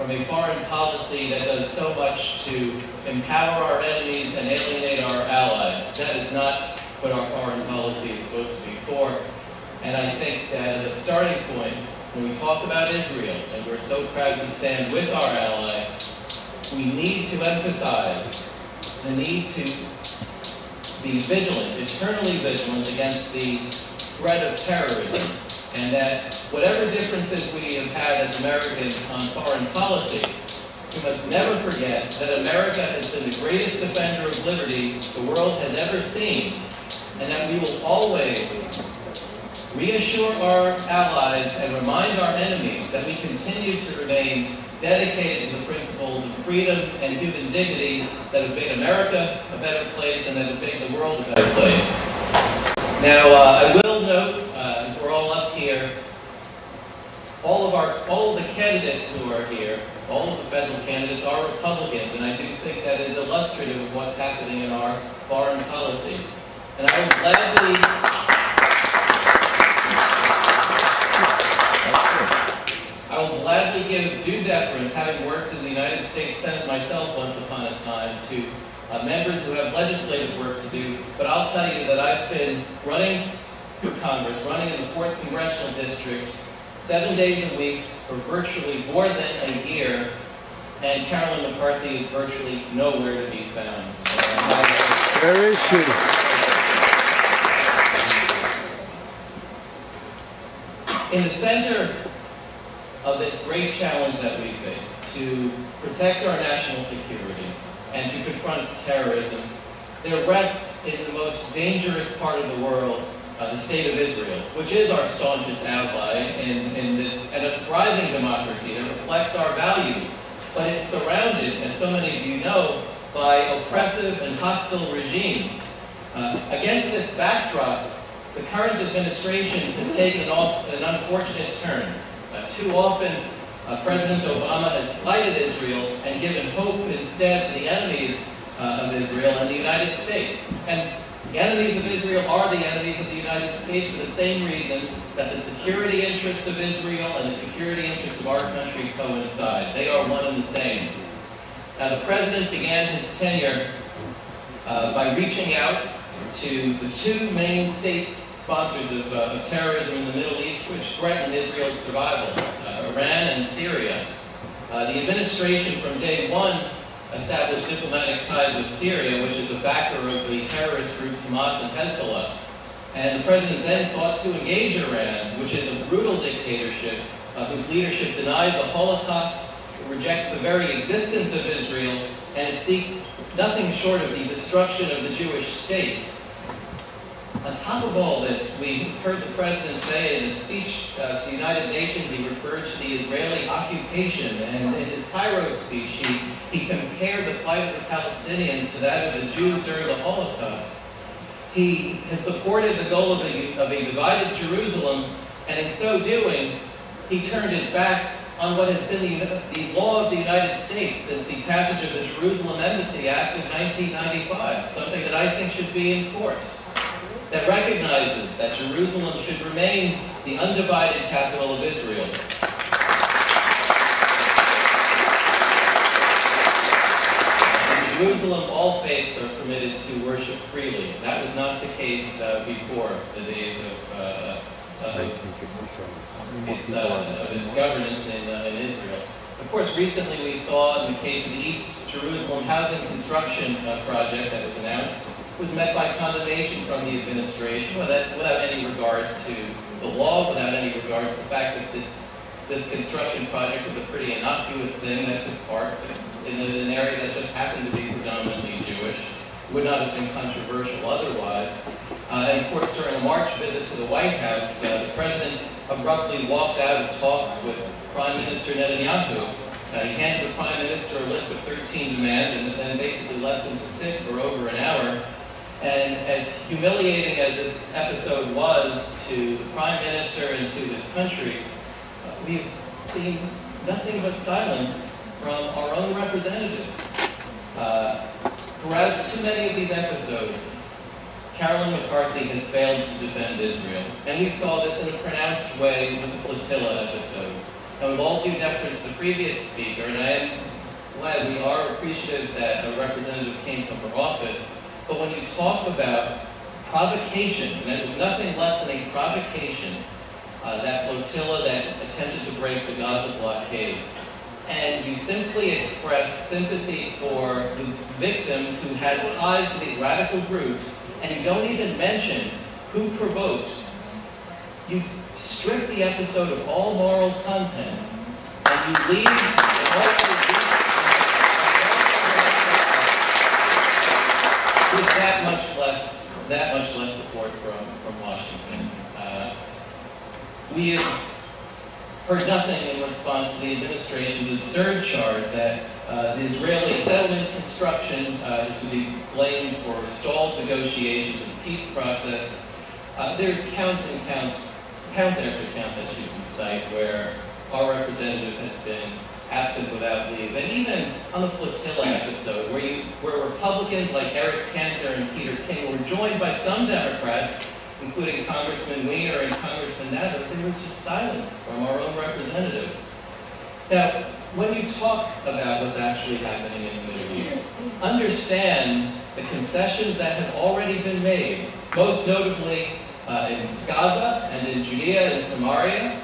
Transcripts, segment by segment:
from a foreign policy that does so much to empower our enemies and alienate our allies. That is not what our foreign policy is supposed to be for. And I think that as a starting point, when we talk about Israel, and we're so proud to stand with our ally, we need to emphasize the need to be vigilant, eternally vigilant against the threat of terrorism, and that whatever differences we have had as Americans on foreign policy, we must never forget that America has been the greatest defender of liberty the world has ever seen, and that we will always reassure our allies and remind our enemies that we continue to remain dedicated to the principles of freedom and human dignity that have made America a better place and that have made the world a better place. Now, I will note, as we're all up here, all of the candidates who are here, all of the federal candidates are Republicans, and I do think that is illustrative of what's happening in our foreign policy. And I will gladly give due deference, having worked in the United States Senate myself once upon a time, to members who have legislative work to do. But I'll tell you that I've been running for Congress, running in the 4th Congressional District, 7 days a week for virtually more than a year, and Carolyn McCarthy is virtually nowhere to be found. Where is she? In the center of this great challenge that we face, to protect our national security and to confront terrorism, there rests in the most dangerous part of the world, the state of Israel, which is our staunchest ally in this, and a thriving democracy that reflects our values. But it's surrounded, as so many of you know, by oppressive and hostile regimes. Against this backdrop, the current administration has taken an unfortunate turn. Too often, President Obama has slighted Israel and given hope instead to the enemies of Israel and the United States. And the enemies of Israel are the enemies of the United States for the same reason that the security interests of Israel and the security interests of our country coincide. They are one and the same. Now, the president began his tenure by reaching out to the two main state sponsors of terrorism in the Middle East, which threaten Israel's survival, Iran and Syria. The administration from day one established diplomatic ties with Syria, which is a backer of the terrorist groups Hamas and Hezbollah. And the president then sought to engage Iran, which is a brutal dictatorship whose leadership denies the Holocaust, rejects the very existence of Israel, and it seeks nothing short of the destruction of the Jewish state. On top of all this, we heard the president say in his speech to the United Nations, he referred to the Israeli occupation, and in his Cairo speech, he compared the plight of the Palestinians to that of the Jews during the Holocaust. He has supported the goal of a divided Jerusalem, and in so doing, he turned his back on what has been the law of the United States since the passage of the Jerusalem Embassy Act of 1995, something that I think should be enforced, that recognizes that Jerusalem should remain the undivided capital of Israel. In Jerusalem, all faiths are permitted to worship freely. That was not the case before the days of 1967. Its governance in Israel. Of course, recently we saw in the case of the East Jerusalem housing construction project that was announced, was met by condemnation from the administration without any regard to the law, without any regard to the fact that this construction project was a pretty innocuous thing that took part in an area that just happened to be predominantly Jewish. Would not have been controversial otherwise. And of course, during a March visit to the White House, the president abruptly walked out of talks with Prime Minister Netanyahu. He handed the Prime Minister a list of 13 demands and then basically left him to sit for over an hour. And as humiliating as this episode was to the Prime Minister and to this country, we've seen nothing but silence from our own representatives. Throughout too many of these episodes, Carolyn McCarthy has failed to defend Israel. And we saw this in a pronounced way with the flotilla episode. And with all due deference to the previous speaker, and I am glad we are appreciative that a representative came from her office, but when you talk about provocation, and it was nothing less than a provocation, that flotilla that attempted to break the Gaza blockade, and you simply express sympathy for the victims who had ties to these radical groups, and you don't even mention who provoked, you strip the episode of all moral content, and you leave with that much less support from Washington. We have heard nothing in response to the administration's absurd charge that the Israeli settlement construction is to be blamed for stalled negotiations in the peace process. There's count after count that you can cite where our representative has been absent without leave. And even on the flotilla episode, where Republicans like Eric Cantor and Peter King were joined by some Democrats, including Congressman Weiner and Congressman Nadler, there was just silence from our own representative. Now, when you talk about what's actually happening in the Middle East, understand the concessions that have already been made, most notably in Gaza and in Judea and Samaria.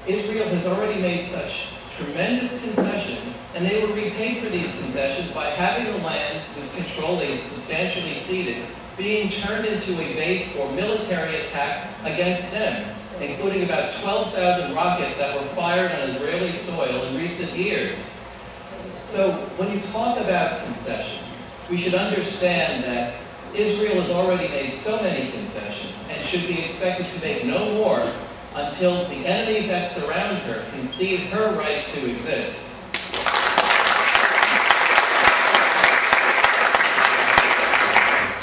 Israel has already made such tremendous concessions, and they were repaid for these concessions by having the land, whose control they had substantially ceded, being turned into a base for military attacks against them, including about 12,000 rockets that were fired on Israeli soil in recent years. So when you talk about concessions, we should understand that Israel has already made so many concessions and should be expected to make no more until the enemies that surround her concede her right to exist.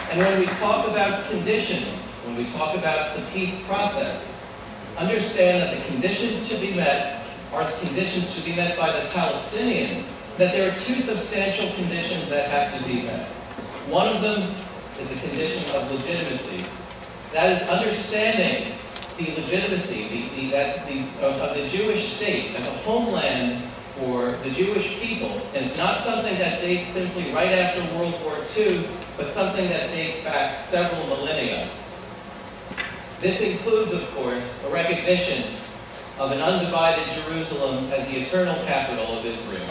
And when we talk about conditions, when we talk about the peace process, understand that the conditions to be met are the conditions to be met by the Palestinians, that there are two substantial conditions that have to be met. One of them is the condition of legitimacy. That is understanding the legitimacy of the Jewish state as a homeland for the Jewish people. And it's not something that dates simply right after World War II, but something that dates back several millennia. This includes, of course, a recognition of an undivided Jerusalem as the eternal capital of Israel.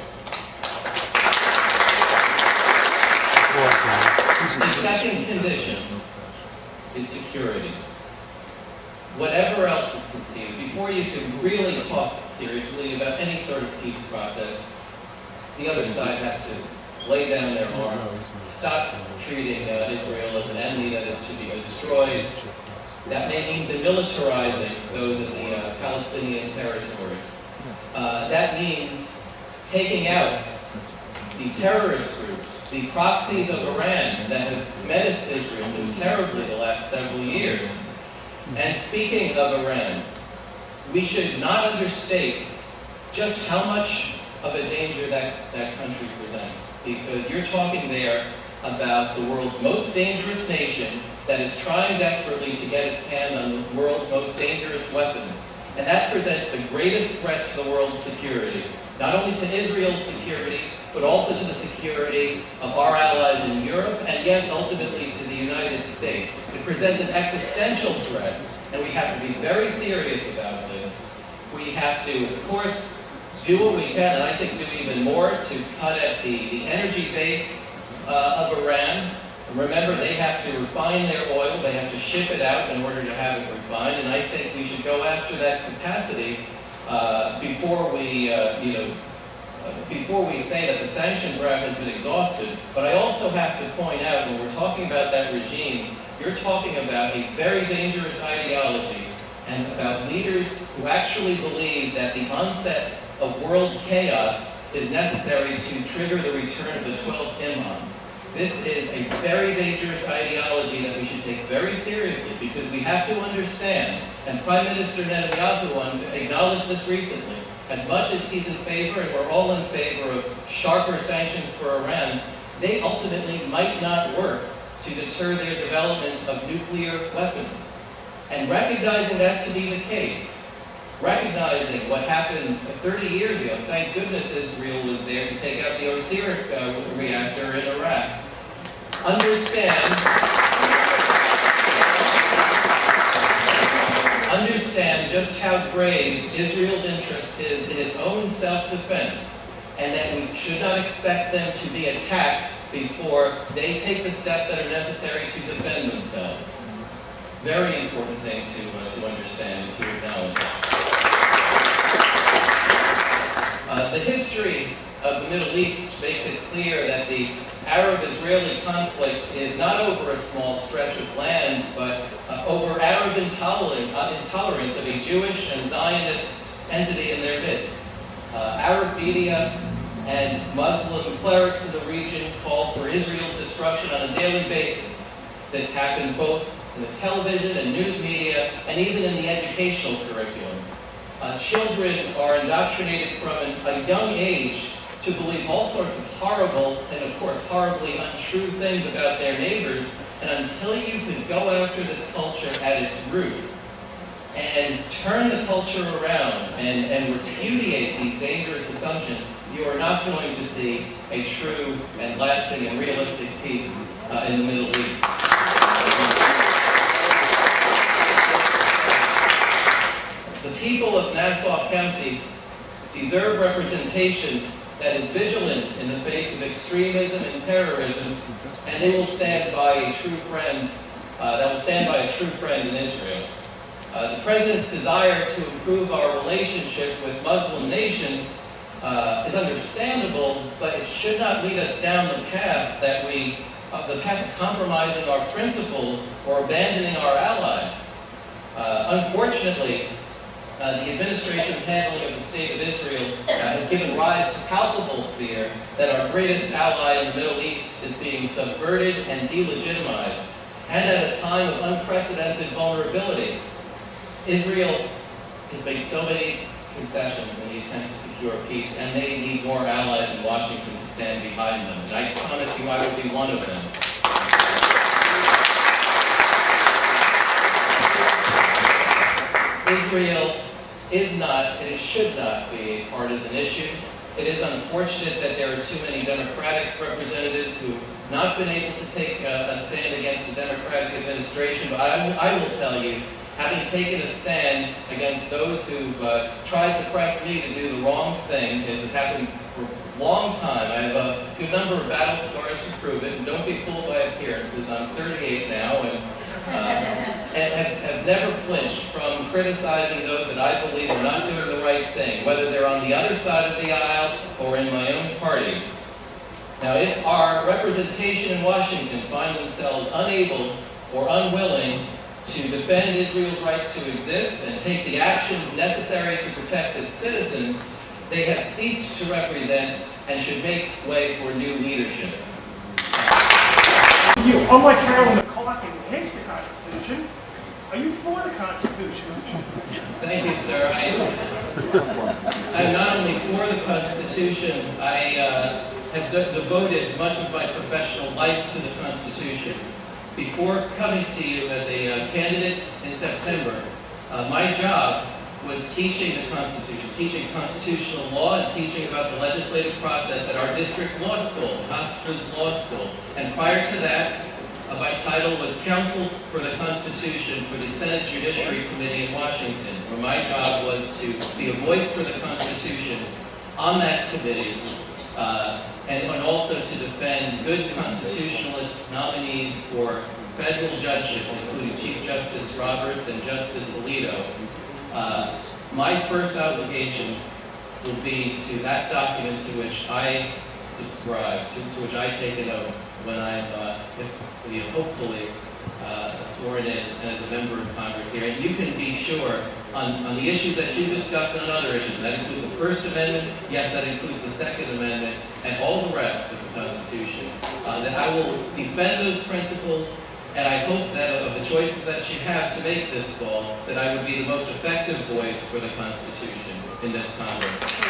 The second condition is security. Whatever else is conceived, before you can really talk seriously about any sort of peace process, the other side has to lay down their arms, stop treating Israel as an enemy that is to be destroyed. That may mean demilitarizing those in the Palestinian territory. That means taking out the terrorist groups, the proxies of Iran that have menaced Israel so terribly the last several years. And speaking of Iran, we should not understate just how much of a danger that country presents. Because you're talking there about the world's most dangerous nation that is trying desperately to get its hand on the world's most dangerous weapons. And that presents the greatest threat to the world's security, not only to Israel's security, but also to the security of our allies in Europe, and yes, ultimately to the United States. It presents an existential threat, and we have to be very serious about this. We have to, of course, do what we can, and I think do even more to cut at the energy base of Iran. And remember, they have to refine their oil, they have to ship it out in order to have it refined, and I think we should go after that capacity before we say that the sanction graph has been exhausted. But I also have to point out, when we're talking about that regime, you're talking about a very dangerous ideology and about leaders who actually believe that the onset of world chaos is necessary to trigger the return of the 12th Imam. This is a very dangerous ideology that we should take very seriously, because we have to understand, and Prime Minister Netanyahu acknowledged this recently, as much as he's in favor, and we're all in favor of sharper sanctions for Iran, they ultimately might not work to deter their development of nuclear weapons. And recognizing that to be the case, recognizing what happened 30 years ago. Thank goodness Israel was there to take out the Osiris reactor in Iraq. Understand just how grave Israel's interest is in its own self-defense, and that we should not expect them to be attacked before they take the steps that are necessary to defend themselves. Very important thing to understand and to acknowledge. The history of the Middle East makes it clear that the Arab-Israeli conflict is not over a small stretch of land, but over Arab intolerance of a Jewish and Zionist entity in their midst. Arab media and Muslim clerics in the region call for Israel's destruction on a daily basis. This happens both in the television and news media, and even in the educational curriculum. Children are indoctrinated from a young age to believe all sorts of horrible and, of course, horribly untrue things about their neighbors, and until you can go after this culture at its root and turn the culture around and repudiate these dangerous assumptions, you are not going to see a true and lasting and realistic peace in the Middle East. The people of Nassau County deserve representation that is vigilant in the face of extremism and terrorism, and they will stand by a true friend, in Israel. The President's desire to improve our relationship with Muslim nations is understandable, but it should not lead us down the path of compromising our principles or abandoning our allies. Unfortunately, the administration's handling of the State of Israel has given rise to palpable fear that our greatest ally in the Middle East is being subverted and delegitimized, and at a time of unprecedented vulnerability. Israel has made so many concessions in the attempt to secure peace, and they need more allies in Washington to stand behind them. And I promise you I will be one of them. Israel is not, and it should not be, a partisan issue. It is unfortunate that there are too many Democratic representatives who have not been able to take a stand against the Democratic administration, but I will tell you, having taken a stand against those who've tried to press me to do the wrong thing, as has happened for a long time. I have a good number of battle scars to prove it, and don't be fooled by appearances. I'm 38 now, and have never flinched from criticizing those that I believe are not doing the right thing, whether they're on the other side of the aisle or in my own party. Now, if our representation in Washington find themselves unable or unwilling to defend Israel's right to exist and take the actions necessary to protect its citizens, they have ceased to represent and should make way for new leadership. You, unlike Carolyn McCulloch, who hates the Constitution, are you for the Constitution? Thank you, sir. I'm not only for the Constitution, I have devoted much of my professional life to the Constitution. Before coming to you as a candidate in September, my job was teaching the Constitution, teaching constitutional law and teaching about the legislative process at our district's law school, Hofstra's Law School. And prior to that, my title was Counsel for the Constitution for the Senate Judiciary Committee in Washington, where my job was to be a voice for the Constitution on that committee, and also to defend good constitutionalist nominees for federal judgeships, including Chief Justice Roberts and Justice Alito. My first obligation will be to that document to which I subscribe, to which I take an oath when I'm, hopefully, sworn in as a member of Congress here. And you can be sure on the issues that you discussed and on other issues, that includes the First Amendment, yes, that includes the Second Amendment, and all the rest of the Constitution, that I will defend those principles. And I hope that of the choices that you have to make this fall, that I would be the most effective voice for the Constitution in this Congress.